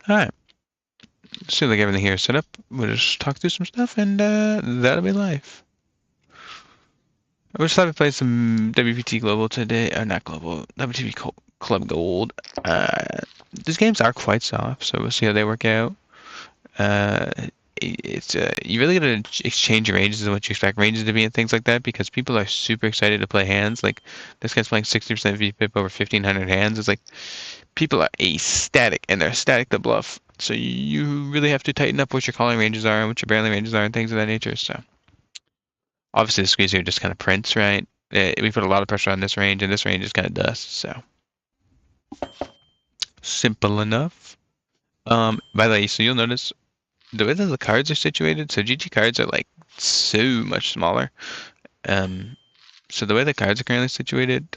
Alright. Seems like everything here is set up. We'll just talk through some stuff and that'll be life. I just thought I'd play some WPT Global today. Not Global, WPT Club Gold. These games are quite soft, so we'll see how they work out. Uh, it's you really gotta exchange your ranges and what you expect ranges to be and things like that because people are super excited to play hands. Like this guy's playing 60% VPIP over 1,500 hands. It's like people are ecstatic and they're ecstatic to bluff. So you really have to tighten up what your calling ranges are and what your barreling ranges are and things of that nature. So obviously the squeeze here just kind of prints, right? We put a lot of pressure on this range and this range is kind of dust. So simple enough. By the way, so you'll notice the way that the cards are situated. So GG cards are like so much smaller. So the way the cards are currently situated,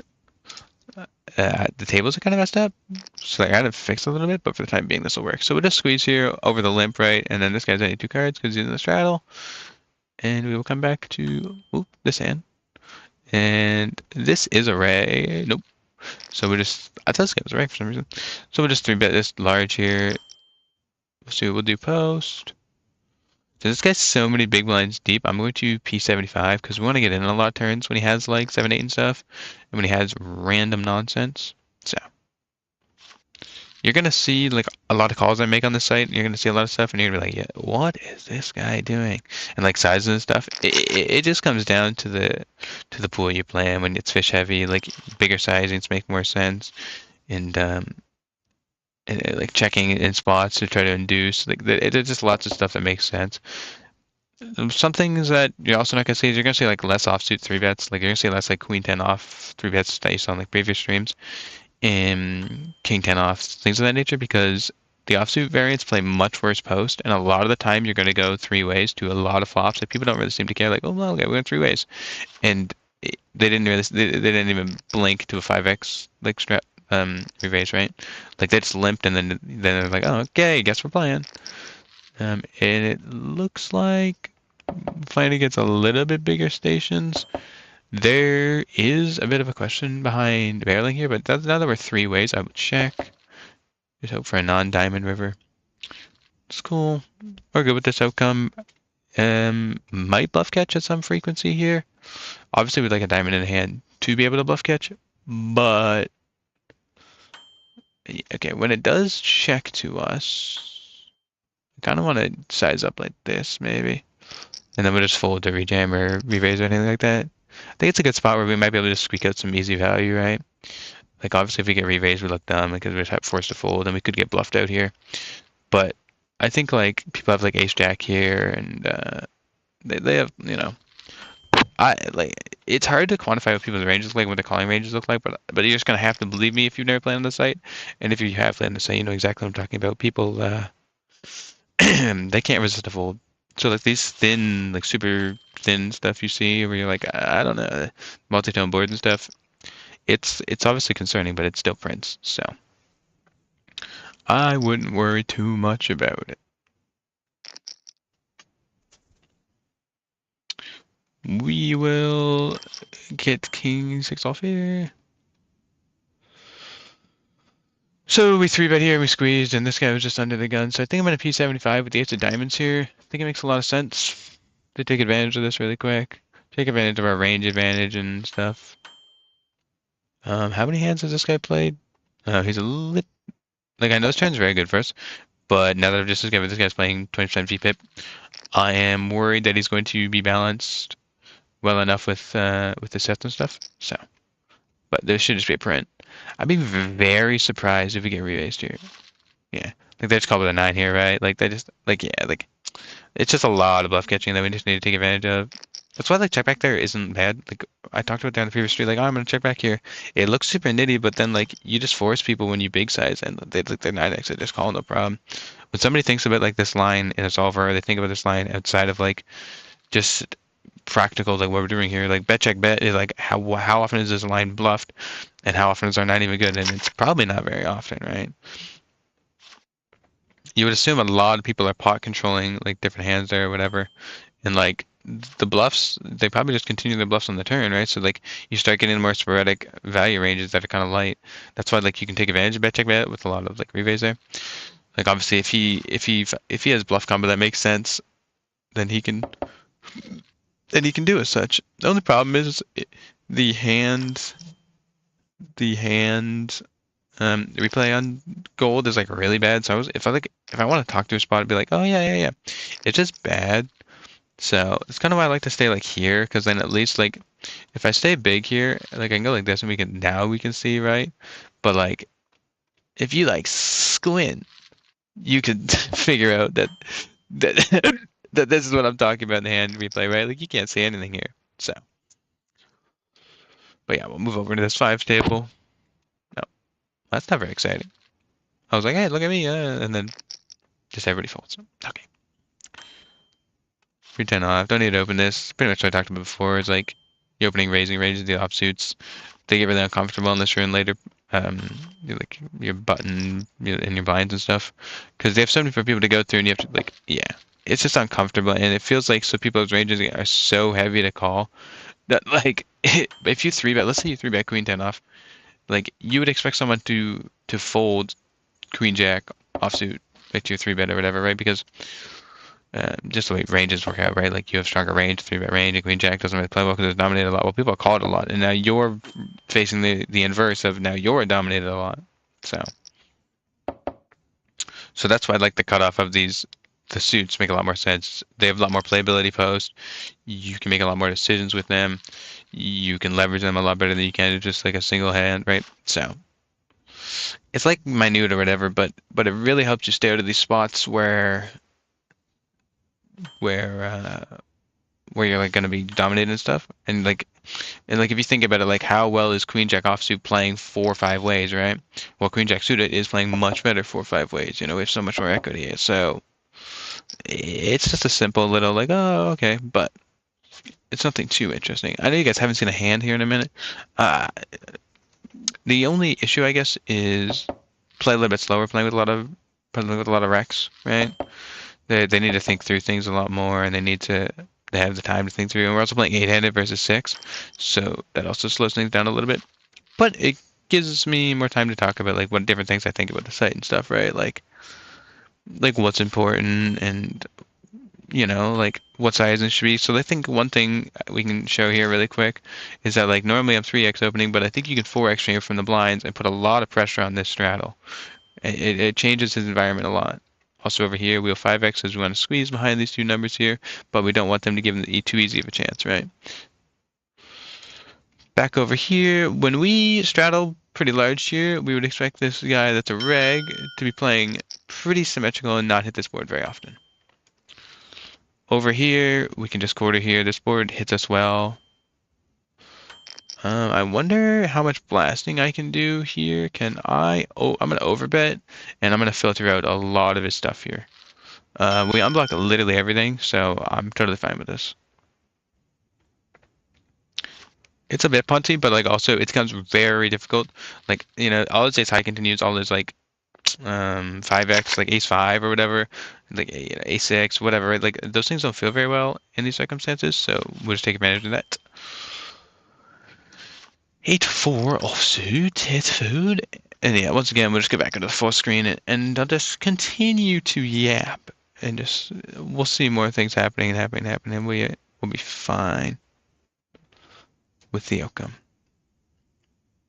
the tables are kind of messed up. So I got to fix a little bit, but for the time being, this will work. So we'll just squeeze here over the limp, right? And then this guy's only 2 cards because he's in the straddle. And we will come back to this hand. And this is a ray. Nope. So we'll just, I thought this guy was a ray for some reason. So we'll just 3-bet this large here. We'll see what we'll do post. So this guy's so many big blinds deep. I'm going to P75 because we want to get in a lot of turns when he has like 7-8 and stuff. And when he has random nonsense. So you're going to see like a lot of calls I make on the site. And you're going to see a lot of stuff and you're going to be like, yeah, what is this guy doing? And like sizes and stuff. It just comes down to the pool you play in when it's fish heavy. Like bigger sizings make more sense. And like checking in spots to try to induce. Like there's just lots of stuff that makes sense. Some things that you're also not gonna see is you're gonna see like less offsuit 3-bets. Like you're gonna see less like queen 10 off 3-bets that you saw on like previous streams, and king 10 off things of that nature because the offsuit variants play much worse post, and a lot of the time you're gonna go 3 ways to a lot of flops. Like people don't really seem to care. Like, oh well, okay, we went 3 ways, and they didn't really they didn't even blink to a 5x like strat re-raise, right? Like they just limped and then they're like, oh okay, guess we're playing. And it looks like finally gets a little bit bigger stations. There is a bit of a question behind barreling here, but now that we're 3 ways, I would check. Just hope for a non-diamond river. It's cool. We're good with this outcome. Might bluff catch at some frequency here. Obviously, we'd like a diamond in hand to be able to bluff catch, but okay, when it does check to us, I kind of want to size up like this, maybe. And then we'll just fold to rejam or re-raise or anything like that. I think it's a good spot where we might be able to just squeak out some easy value, right? Like, obviously, if we get re-raised, we look dumb because we're forced to fold, and we could get bluffed out here. But I think, like, people have, like, ace-jack here, and they have, you know... it's hard to quantify what people's ranges look like, what their calling ranges look like, but you're just going to have to believe me if you've never played on the site. And if you have played on the site, you know exactly what I'm talking about. People, they can't resist a fold. So like these thin, like super thin stuff you see where you're like, I don't know, multi-tone boards and stuff, it's obviously concerning, but it still prints. So I wouldn't worry too much about it. We will get king 6 off here. So we 3-bet here, we squeezed, and this guy was just under the gun. So I think I'm going to P75 with the ace of diamonds here. I think it makes a lot of sense to take advantage of this really quick. Take advantage of our range advantage and stuff. How many hands has this guy played? He's a lit. Like I know this turn's very good for us, but now that I've just discovered this guy's playing 20% VPIP, I am worried that he's going to be balanced well enough with the sets and stuff. So, but there should just be a print. I'd be very surprised if we get re-raised here. Yeah, like they just call it a 9 here, right? Like they just like yeah, like it's just a lot of bluff catching that we just need to take advantage of. That's why like check back there isn't bad. Like I talked about there on the previous street, like oh, I'm gonna check back here. It looks super nitty, but then like you just force people when you big size and they like they're 9x, they just call no problem. When somebody thinks about like this line in a solver, they think about this line outside of like just practical like what we're doing here. Like bet check bet is like how often is this line bluffed, and how often is our 9 even good? And it's probably not very often, right? You would assume a lot of people are pot controlling like different hands there or whatever, and like the bluffs, they probably just continue their bluffs on the turn, right? So like you start getting more sporadic value ranges that are kind of light. That's why like you can take advantage of bet check bet with a lot of like revays there. Like obviously, if he has bluff combo that makes sense, then he can do as such. The only problem is the hand the hand replay on gold is like really bad. So if I want to talk to a spot, I'd be like, oh yeah. It's just bad. So it's kind of why I like to stay like here, because then at least like if I stay big here, like I can go like this and we can see, right? But like if you like squint, you could figure out that that this is what I'm talking about in the hand replay, right? Like you can't see anything here. So, but yeah, we'll move over to this fives table. No, that's not very exciting. I was like, hey, look at me, and then just everybody folds. Okay. Pretend off. Don't need to open this. Pretty much what I talked about before. Is like the opening raising ranges, the offsuits. They get really uncomfortable in this room later. Like your button and your blinds and stuff, because they have so many for people to go through, and you have to like, yeah, it's just uncomfortable, and it feels like so people's ranges are so heavy to call that like if you three bet, let's say you three bet queen ten off, like you would expect someone to fold queen jack offsuit like to your three bet or whatever, right? Because just the way ranges work out, right? Like you have stronger range, three bet range, and queen jack doesn't really play well because it's dominated a lot. Well, people call it a lot, and now you're facing the inverse of now you're dominated a lot. So that's why I like the cutoff of the suits make a lot more sense. They have a lot more playability post. You can make a lot more decisions with them. You can leverage them a lot better than you can just like a single hand, right? So it's like minute or whatever, but it really helps you stay out of these spots where where you're like going to be dominated and stuff. And like if you think about it, like how well is Queen Jack offsuit playing 4 or 5 ways, right? Well, Queen Jack suited is playing much better 4 or 5 ways. You know, we have so much more equity here. So it's just a simple little like, oh, okay, but it's nothing too interesting. I know you guys haven't seen a hand here in a minute. Uh, the only issue, I guess, is play a little bit slower, playing with a lot of wrecks, right? They need to think through things a lot more, and they have the time to think through. And we're also playing 8-handed versus 6, so that also slows things down a little bit. But it gives me more time to talk about like what different things I think about the site and stuff, right? Like what's important and like what size it should be. So I think one thing we can show here really quick is that like normally I'm 3x opening, but I think you can 4x here from the blinds and put a lot of pressure on this straddle. It changes his environment a lot. Also over here, we have 5x as we want to squeeze behind these two numbers here, but we don't want them to give them too easy of a chance, right? Back over here, when we straddle pretty large here, we would expect this guy that's a reg to be playing pretty symmetrical and not hit this board very often. Over here, we can just quarter here. This board hits us well. I wonder how much blasting I can do here. Can I? Oh, I'm going to overbet, and I'm going to filter out a lot of his stuff here. We unblock literally everything, so I'm totally fine with this. It's a bit punty, but like also it becomes very difficult. Like, all his ace high continues, all his like 5x, like ace 5 or whatever, like ace 6, whatever, right? Like those things don't feel very well in these circumstances, so we'll just take advantage of that. 8-4 offsuit, hit food. And yeah, once again, we'll just get back into the full screen and I'll just continue to yap and we'll see more things happening. We'll be fine with the outcome.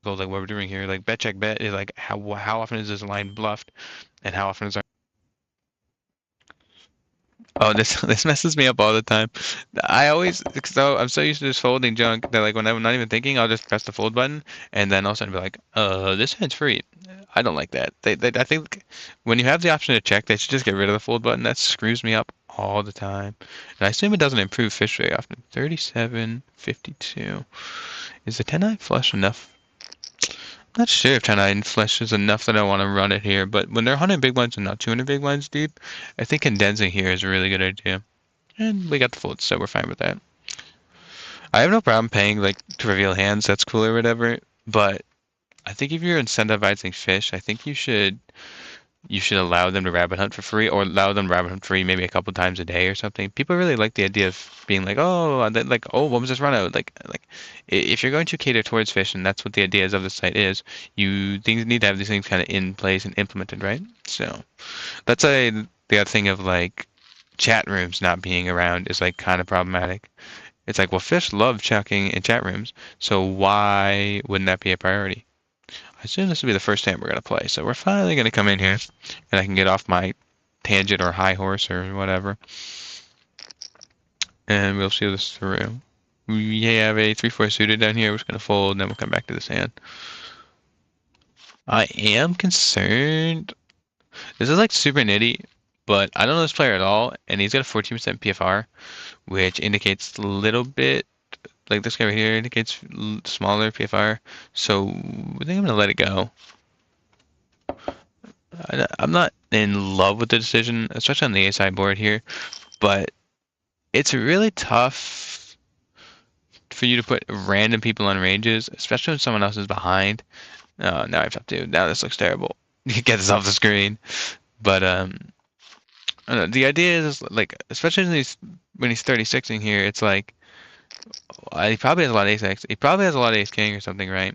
So like what we're doing here, like bet check bet is like how often is this line bluffed and how often is our Oh, this this messes me up all the time. I'm so used to just folding junk that like when I'm not even thinking, I'll just press the fold button and then all of a sudden be like, this hand's free. I don't like that. I think when you have the option to check, they should just get rid of the fold button. That screws me up all the time. And I assume it doesn't improve fish very often. 37.52. Is the 10-9 flush enough? I'm not sure if 10-9 flush is enough that I want to run it here, but when they're 100 big blinds and not 200 big blinds deep, I think condensing here is a really good idea. And we got the fold, so we're fine with that. I have no problem paying like to reveal hands, that's cool or whatever, but I think if you're incentivizing fish, I think you should you should allow them to rabbit hunt for free, or allow them to rabbit hunt free maybe a couple times a day or something. People really like the idea of being like, oh, like, oh, what was this run out? Like, if you're going to cater towards fish, and that's what the idea is of the site is, you things need to have these things kind of in place and implemented, right? So that's the other thing of like chat rooms not being around is like kind of problematic. It's like, well, fish love checking in chat rooms, so why wouldn't that be a priority? I assume this will be the first time we're going to play, so we're finally going to come in here, and I can get off my tangent or high horse or whatever, and we'll see this through. We have a 3-4 suited down here. We're just going to fold, and then we'll come back to this hand. I am concerned. This is like super nitty, but I don't know this player at all, and he's got a 14% PFR, which indicates a little bit, like this guy right here indicates smaller PFR, so I think I'm going to let it go. I'm not in love with the decision, especially on the A-side board here, but it's really tough for you to put random people on ranges, especially when someone else is behind. Now I have to. Now this looks terrible. You get this off the screen, but I don't know, the idea is like, especially when he's 36ing here, it's like he probably has a lot of ace X. He probably has a lot of ace king or something, right?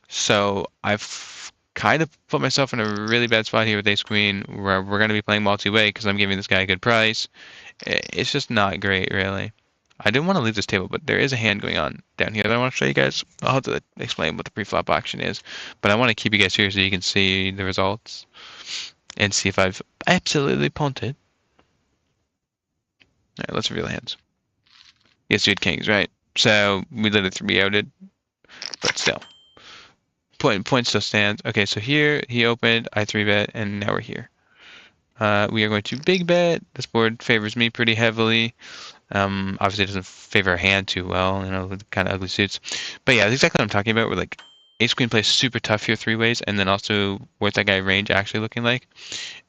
So I've kind of put myself in a really bad spot here with ace queen, where we're going to be playing multi-way because I'm giving this guy a good price. It's just not great, really. I didn't want to leave this table, but there is a hand going on down here that I want to show you guys. I'll have to explain what the pre-flop action is, but I want to keep you guys here so you can see the results and see if I've absolutely punted. All right, let's reveal the hands. Yes, you had kings, right? So we let it 3-outed, but still. Point still stands. Okay, so here he opened, I 3-bet, and now we're here. We are going to big bet. This board favors me pretty heavily. Obviously it doesn't favor a hand too well, you know, with kind of ugly suits. But yeah, that's exactly what I'm talking about. Where like ace queen plays super tough here 3 ways, and then also what's that guy range actually looking like?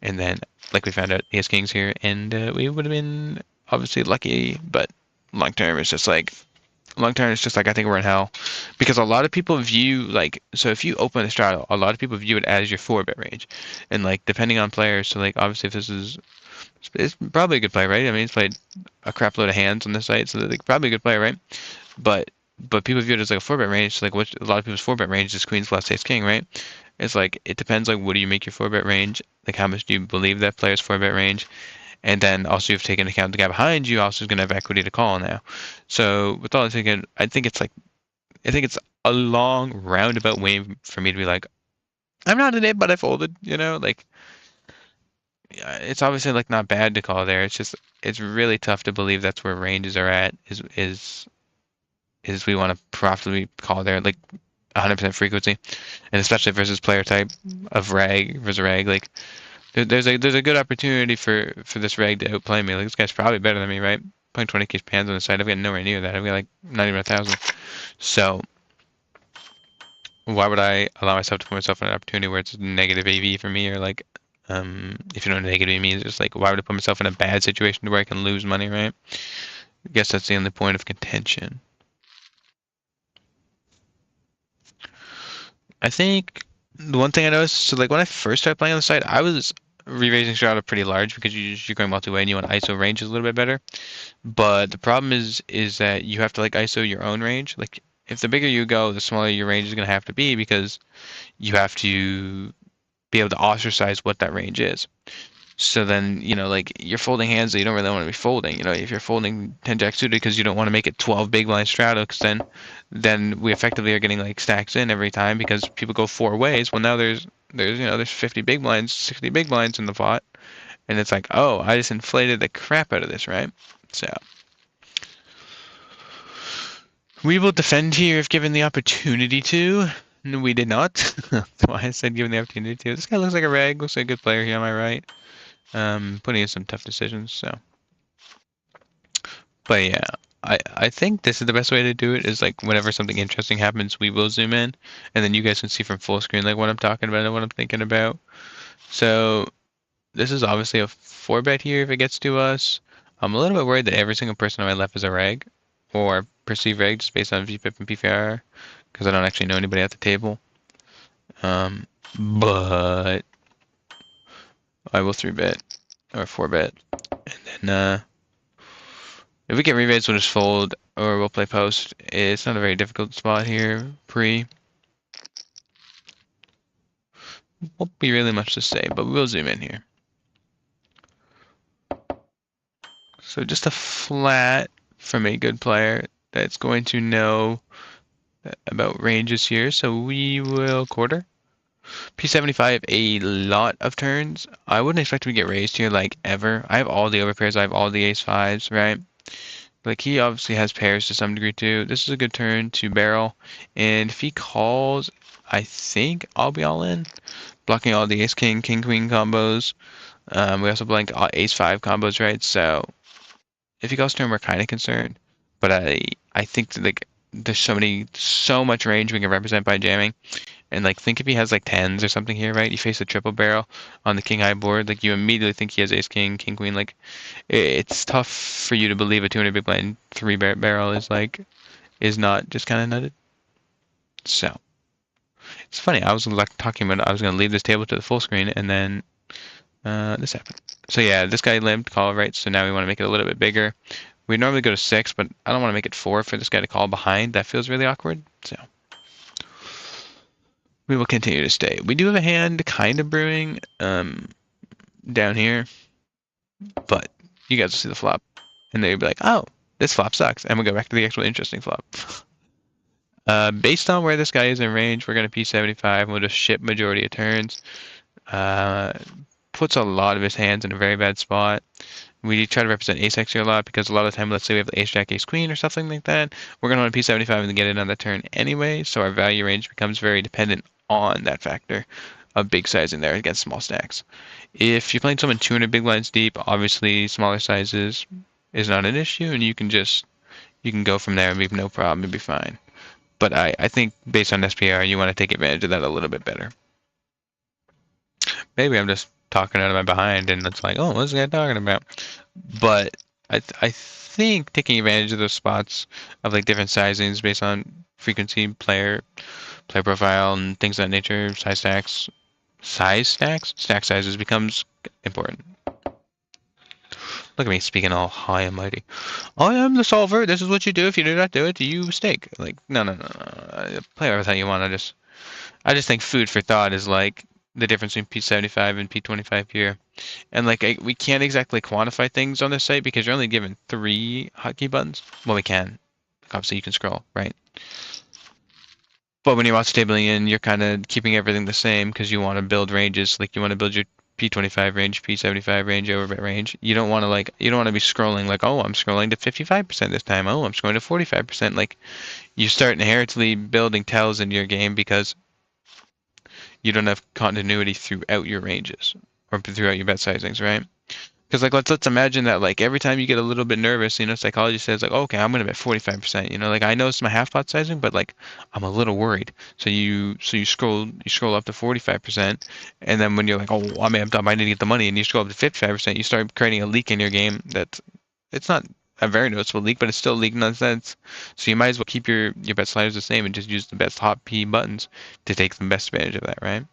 And then like we found out he has kings here, and we would have been obviously lucky, but long term it's just like I think we're in hell, because a lot of people view like, so if you open a straddle, a lot of people view it as your 4-bet range, and like depending on players, so like obviously if this is, it's probably a good play, right? I mean, he's played a crap load of hands on this site, so like probably a good play, right? But people view it as like a 4-bet range, so like what a lot of people's 4-bet range is queens plus ace king, right? It's like it depends, like what do you make your 4-bet range, like how much do you believe that player's 4-bet range, and then also you've taken into account the guy behind you also is going to have equity to call now. So with all I'm thinking, I think it's a long roundabout way for me to be like, I'm not in it, but I folded. You know, like it's obviously like not bad to call there. It's just it's really tough to believe that's where ranges are at. Is we want to profitably call there like 100% frequency, and especially versus player type of rag versus rag. Like there's a good opportunity for this rag to outplay me. Like this guy's probably better than me, right? Playing 20 keys pans on the side. I've got nowhere near that. I've got like not even 1,000. So why would I allow myself to put myself in an opportunity where it's negative AV for me, or like, if you know what negative AV means, it's like, why would I put myself in a bad situation where I can lose money, right? I guess that's the only point of contention. I think the one thing I noticed, so like when I first started playing on the site, I was re-raising strata pretty large because you're going multi-way and you want ISO range is a little bit better. But the problem is that you have to like ISO your own range. Like if the bigger you go, the smaller your range is going to have to be, because you have to be able to ostracize what that range is. So then, you know, like you're folding hands that you don't really want to be folding. You know, if you're folding 10 jack suited because you don't want to make it 12 big blind straddle, because then we effectively are getting like stacks in every time because people go 4 ways. Well, now there's 50 big blinds, 60 big blinds in the pot, and it's like, oh, I just inflated the crap out of this, right? So we will defend here if given the opportunity to. No, we did not. That's why I said given the opportunity to. This guy looks like a rag. Looks like a good player here on my right. Putting in some tough decisions. So, but yeah, I think this is the best way to do it. Is like whenever something interesting happens, we will zoom in, and then you guys can see from full screen like what I'm talking about and what I'm thinking about. So this is obviously a 4-bet here if it gets to us. I'm a little bit worried that every single person on my left is a rag, or perceived rag, just based on VPIP and PVR, because I don't actually know anybody at the table. But I will 3-bet or 4-bet. And then if we get re-raised, we'll just fold or we'll play post. It's not a very difficult spot here. Pre won't be really much to say, but we'll zoom in here. So just a flat from a good player that's going to know about ranges here. So we will quarter. P75 a lot of turns. I wouldn't expect him to get raised here like ever. I have all the overpairs. I have all the ace fives, right? Like he obviously has pairs to some degree too. This is a good turn to barrel. And if he calls, I think I'll be all in. Blocking all the ace king, king queen combos. We also blank ace five combos, right? So if he calls turn, we're kind of concerned. But I think that like there's so much range we can represent by jamming. And like think if he has like tens or something here, right? You face a triple barrel on the king high board, like you immediately think he has ace king, king queen. Like it's tough for you to believe a 200 big blind barrel is not just kind of nutted. So it's funny. I was like talking about I was gonna leave this table to the full screen, and then this happened. So yeah, this guy limped call, right? So now we want to make it a little bit bigger. We normally go to 6, but I don't want to make it 4 for this guy to call behind. That feels really awkward. So we will continue to stay. We do have a hand kind of brewing down here, but you guys will see the flop, and then you'll be like, oh, this flop sucks, and we'll go back to the actual interesting flop. Based on where this guy is in range, we're going to P75, and we'll just ship majority of turns. Puts a lot of his hands in a very bad spot. We try to represent ace X here a lot because a lot of the time, let's say we have the ace jack, ace queen or something like that, we're going to want to P75 and get it on the turn anyway, so our value range becomes very dependent on that factor of big size in there against small stacks. If you're playing someone 200 big blinds deep, obviously smaller sizes is not an issue, and you can go from there and be no problem and be fine. But I think based on SPR, you want to take advantage of that a little bit better. Maybe I'm just talking out of my behind and it's like, oh, what's this guy talking about? But I think taking advantage of those spots of like different sizings based on frequency, player profile, and things of that nature, stack sizes becomes important. Look at me speaking all high and mighty. I am the solver. This is what you do. If you do not do it, you mistake. Like, no. Play whatever you want. I just think food for thought is like the difference between P75 and P25 here. And like we can't exactly quantify things on this site because you're only given 3 hotkey buttons. Well, we can. Obviously, you can scroll, right? But when you're watch tabling in, you're kind of keeping everything the same because you want to build ranges. Like you want to build your P25 range, P75 range, overbet range. You don't want to be scrolling like, oh, I'm scrolling to 55% this time. Oh, I'm scrolling to 45%. Like you start inherently building tells in your game because you don't have continuity throughout your ranges or throughout your bet sizings, right? Because like let's imagine that like every time you get a little bit nervous, psychology says like, okay, I'm gonna bet 45%. Like I know it's my half pot sizing, but like I'm a little worried. So you scroll up to 45%, and then when you're like, oh, I need to get the money, and you scroll up to 55%, you start creating a leak in your game. It's not a very noticeable leak, but it's still a leak nonsense. So you might as well keep your bet sliders the same and just use the best top P buttons to take the best advantage of that, right?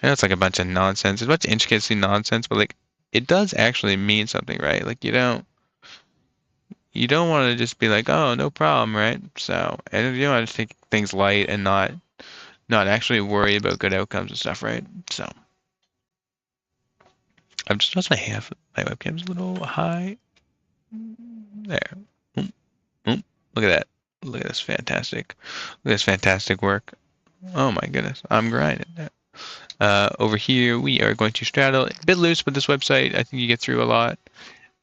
I know it's like a bunch of nonsense. It's a bunch of intricacy nonsense, but like it does actually mean something, right? Like you don't want to just be like, oh, no problem, right? So and you don't want to take things light and not actually worry about good outcomes and stuff, right? So I'm just noticing my webcam's a little high. There. Look at that. Look at this fantastic. Look at this fantastic work. Oh my goodness. I'm grinding. Over here, we are going to straddle. A bit loose with this website. I think you get through a lot.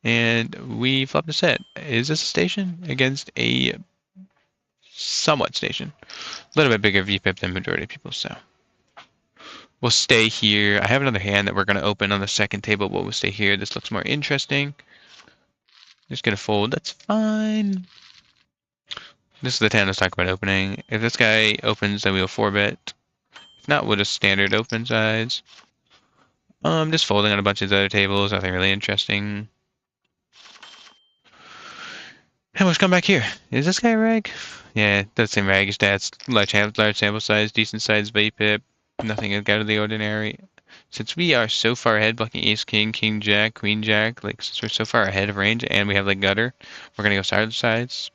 And we flop the set. Is this a station? Against a somewhat station. A little bit bigger VPIP than majority of people, so. We'll stay here. I have another hand that we're going to open on the second table, but we'll stay here. This looks more interesting. Just going to fold. That's fine. This is the hand I was talking about opening. If this guy opens, then we'll 4-bet. If not, we'll just standard open size. Just folding on a bunch of other tables. Nothing really interesting. And let's come back here. Is this guy a rag? Yeah, that's same rag stats. Large sample size, decent size VPIP. Nothing out of the ordinary. since we are so far ahead, blocking ace, king, king, jack, queen, jack, like since we're so far ahead of range and we have like gutter, we're gonna go side to sides.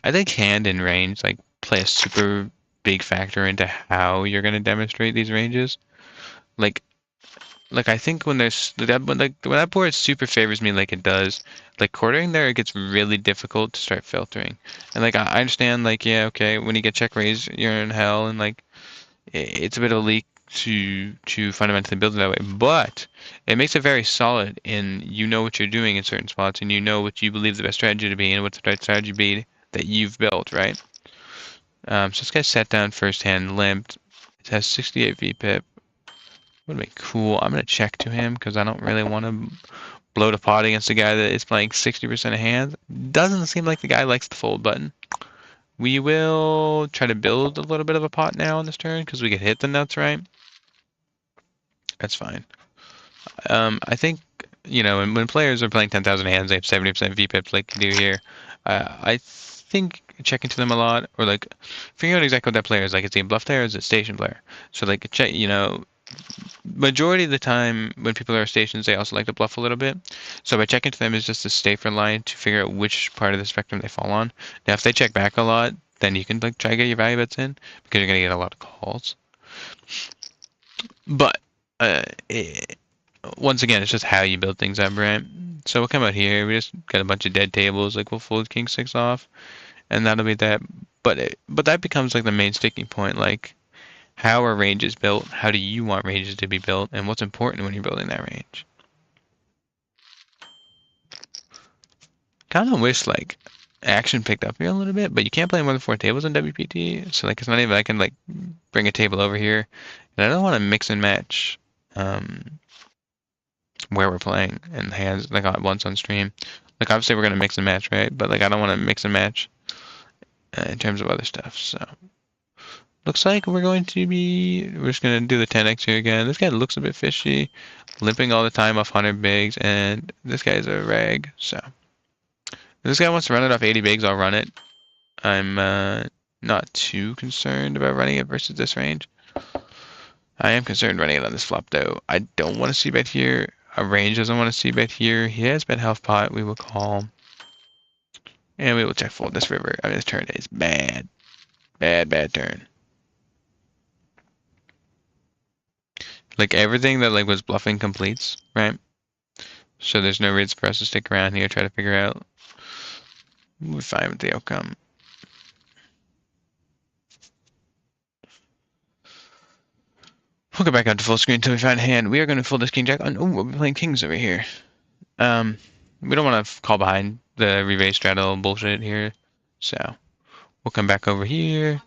I think hand and range like play a super big factor into how you're gonna demonstrate these ranges. Like I think when there's when that board super favors me like it does, like quartering there it gets really difficult to start filtering. And like I understand like yeah okay when you get check raise you're in hell and like it's a bit of a leak to fundamentally build it that way, but it makes it very solid and you know what you're doing in certain spots and you know what you believe the best strategy to be and what's the right strategy to be that you've built, right? So this guy's sat down first hand limped. It has 68 VPIP. Would be cool. I'm gonna check to him because I don't really want to blow the pot against a guy that is playing 60% of hands. Doesn't seem like the guy likes the fold button. We will try to build a little bit of a pot now on this turn because we could hit the nuts, right? That's fine. I think, you know, when players are playing 10,000 hands, they have 70% VPIPs like you do here. I think checking to them a lot, or like figuring out exactly what that player is. Like, is he a bluff player or is it a station player? So, like, check, you know, majority of the time when people are stations, they also like to bluff a little bit. So by checking to them is just a safer line to figure out which part of the spectrum they fall on. Now, if they check back a lot, then you can like try to get your value bets in because you're gonna get a lot of calls. But once again, it's just how you build things up, right? So we'll come out here. We just got a bunch of dead tables. Like we'll fold king six off, and that'll be that. But that becomes like the main sticking point. Like how are ranges built? How do you want ranges to be built? And what's important when you're building that range? Kind of wish like action picked up here a little bit, but you can't play more than 4 tables in WPT. So like it's not even I can like bring a table over here, and I don't want to mix and match. Where we're playing and hands like once on stream. Like obviously we're gonna mix and match, right? But like I don't want to mix and match in terms of other stuff. So looks like we're just gonna do the 10x here again. This guy looks a bit fishy, limping all the time off 100 bigs, and this guy's a rag. So if this guy wants to run it off 80 bigs, I'll run it. I'm not too concerned about running it versus this range. I am concerned running it on this flop though. I don't want to see bet here. Our range doesn't want to see bet here. He has bet half pot. We will call. And we will check fold this river. I mean, this turn is bad. Bad, bad turn. Like everything that like was bluffing completes, right? So there's no reason for us to stick around here, try to figure out. We're fine with the outcome. We'll go back out to full screen until we find a hand. We are going to fold this king jack on. Oh, we're playing kings over here. We don't want to call behind the rebase straddle bullshit here. So we'll come back over here.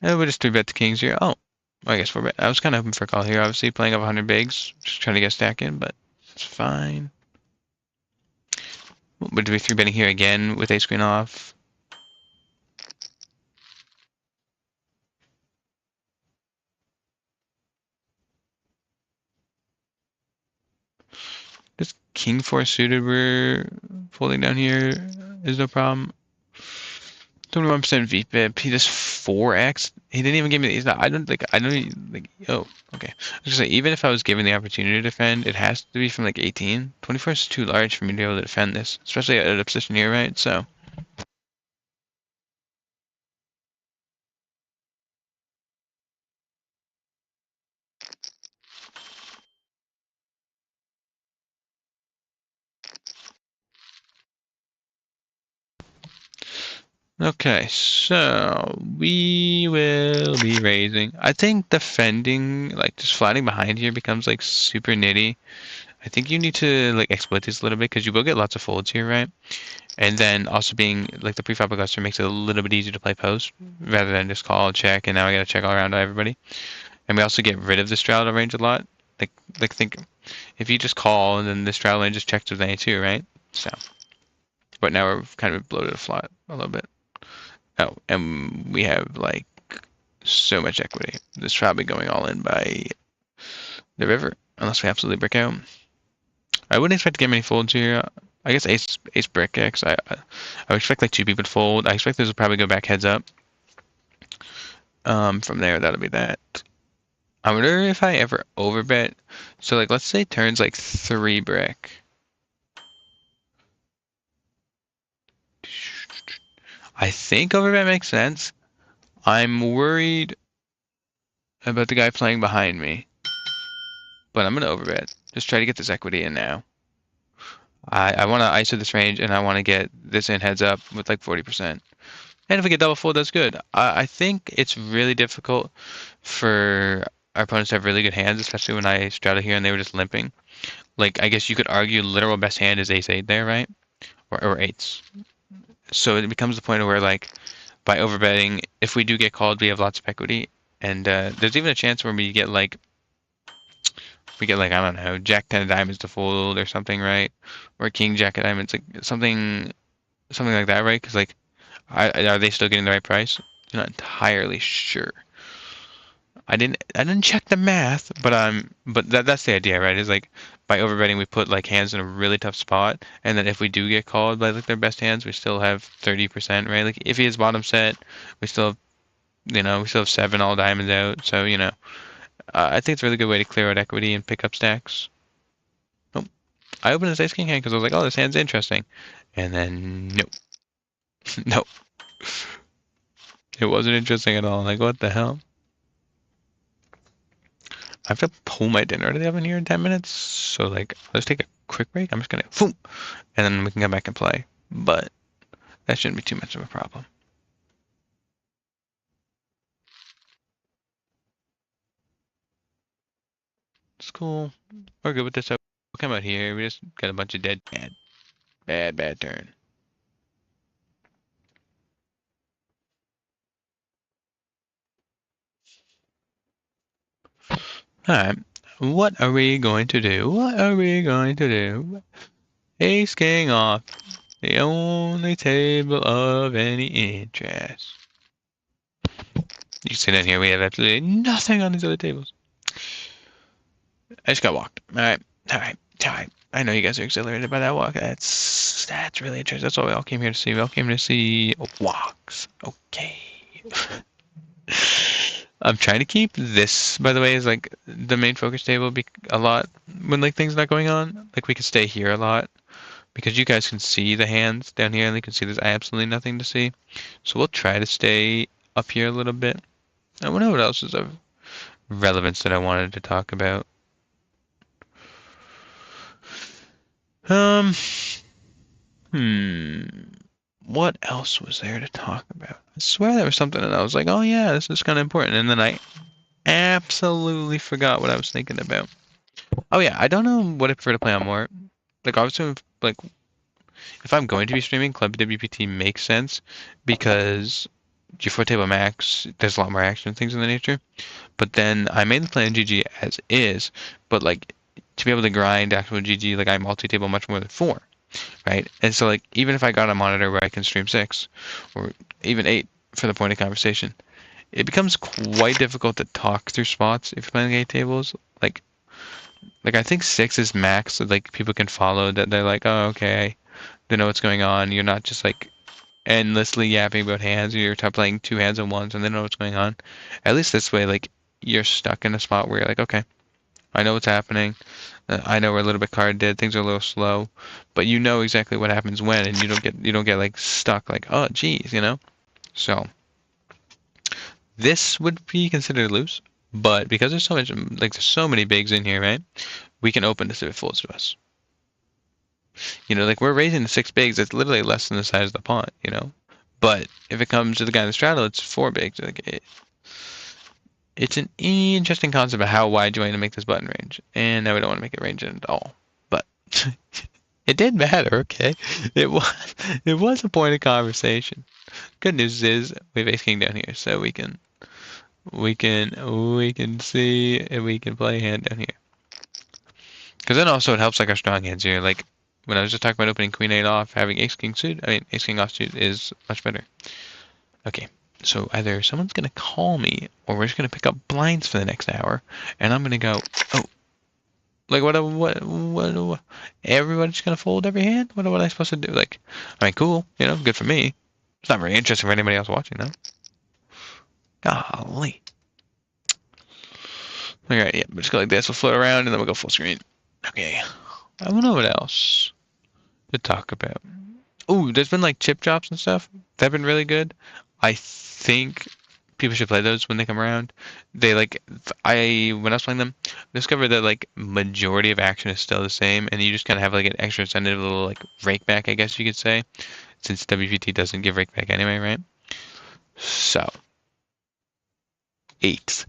And we'll just 3-bet the kings here. Oh, I guess I was kind of hoping for a call here. Obviously playing up 100 bigs. Just trying to get a stack in, but it's fine. Would we 3-betting here again with ace queen off? This king 4 suited we're folding down here is no problem. 21% VPIP. He just 4x. He didn't even give me. He's not. I don't like. I don't like. Oh, okay. I was gonna say even if I was given the opportunity to defend, it has to be from like 18. 24 is too large for me to be able to defend this, especially at a position here, right? So. Okay, so we will be raising. I think defending, like just flattening behind here becomes like super nitty. I think you need to like exploit this a little bit because you will get lots of folds here, right? And then also being like the preflop aggressor makes it a little bit easier to play post rather than just call check and now I gotta check all around everybody. And we also get rid of the straddle range a lot. Like think if you just call and then the straddle range just checks with any two, right? So, but now we're kind of bloated a flat a little bit. Oh, and we have like so much equity. This is probably going all in by the river. unless we absolutely brick out. I wouldn't expect to get many folds here. I guess ace brick X. I would expect like two people to fold. I expect this will probably go back heads up. From there, that'll be that. I wonder if I ever overbet. So like, let's say turns like 3 brick. I think overbet makes sense. I'm worried about the guy playing behind me, but I'm gonna overbet. Just try to get this equity in now. I want to ISO this range, and I want to get this in heads up with like 40%. And if we get double fold, that's good. I think it's really difficult for our opponents to have really good hands, especially when I straddle here and they were just limping. Like, I guess you could argue literal best hand is ace 8 there, right? Or eights. So it becomes the point where, like, by overbetting, if we do get called, we have lots of equity. And there's even a chance where we get like, I don't know, Jack 10 of diamonds to fold or something, right? Or King Jack of diamonds, like something like that, right? Because like, are they still getting the right price? I'm not entirely sure. I didn't check the math, but that's the idea, right? Is like by overbetting we put like hands in a really tough spot, and then if we do get called by like their best hands, we still have 30%, right? Like if he has bottom set, we still have, we still have 7 all diamonds out, so I think it's a really good way to clear out equity and pick up stacks. Oh, I opened this ace king hand because I was like, oh, this hand's interesting, and then nope, nope, it wasn't interesting at all. Like what the hell? I have to pull my dinner to the oven here in 10 minutes, so like, let's take a quick break. I'm just gonna boom, and then we can come back and play. But that shouldn't be too much of a problem. It's cool. We're good with this. We'll come out here. We just got a bunch of dead, bad turn. Alright, what are we going to do? What are we going to do? Ace king off. The only table of any interest. You can see down here, we have absolutely nothing on these other tables. I just got walked. Alright. I know you guys are exhilarated by that walk. That's really interesting. That's what we all came here to see. We all came to see walks. Okay. I'm trying to keep this, by the way, as like the main focus table a lot when like things not going on. Like we can stay here a lot because you guys can see the hands down here and you can see there's absolutely nothing to see. So we'll try to stay up here a little bit. I wonder what else is of relevance that I wanted to talk about. What else was there to talk about? I swear there was something and I was like, oh yeah, this is kind of important. And then I absolutely forgot what I was thinking about. Oh yeah, I don't know what I prefer to play on more. Like obviously, like if I'm going to be streaming, Club WPT makes sense because G4 Table Max, there's a lot more action and things in the nature. But then I mainly play on GG as is, but like to be able to grind actual GG, like I multi-table much more than 4. Right? And so like even if I got a monitor where I can stream 6 or even 8 for the point of conversation, it becomes quite difficult to talk through spots if you're playing 8 tables. Like I think 6 is max, so like people can follow that they're like, oh okay, they know what's going on. You're not just like endlessly yapping about hands. You're playing 2 hands at once and they know what's going on. At least this way, like you're stuck in a spot where you're like, okay, I know what's happening. I know we're a little bit card dead. Things are a little slow, but you know exactly what happens when, and you don't get like stuck. Like, oh, geez, So this would be considered loose, but because there's so much, like there's so many bigs in here, right? We can open this if it folds to us. Like we're raising the 6 bigs. It's literally less than the size of the pot. But if it comes to the guy in the straddle, it's 4 bigs. Like it's an interesting concept of how wide you want to make this button range. And now we don't want to make it range at all. But it did matter, okay? It was a point of conversation. Good news is we have ace king down here, so we can see if we can play a hand down here. Because then also it helps like our strong hands here. Like when I was just talking about opening queen 8 off, having ace king offsuit is much better. Okay. So either someone's going to call me or we're just going to pick up blinds for the next hour and I'm going to go, oh, Like what? Everybody's gonna fold every hand? What am I supposed to do? Like, I mean, cool, good for me. It's not very interesting for anybody else watching, though. Golly. Alright, yeah, we'll just go like this. We'll float around and then we'll go full screen. Okay. I don't know what else to talk about. Oh, there's been like chip drops and stuff. They've been really good. I think people should play those when they come around. They like when I was playing them, discovered that like majority of action is still the same, and you just kind of have like an extra incentive, little like rake back, I guess you could say, since WPT doesn't give rake back anyway, right? So, eighth.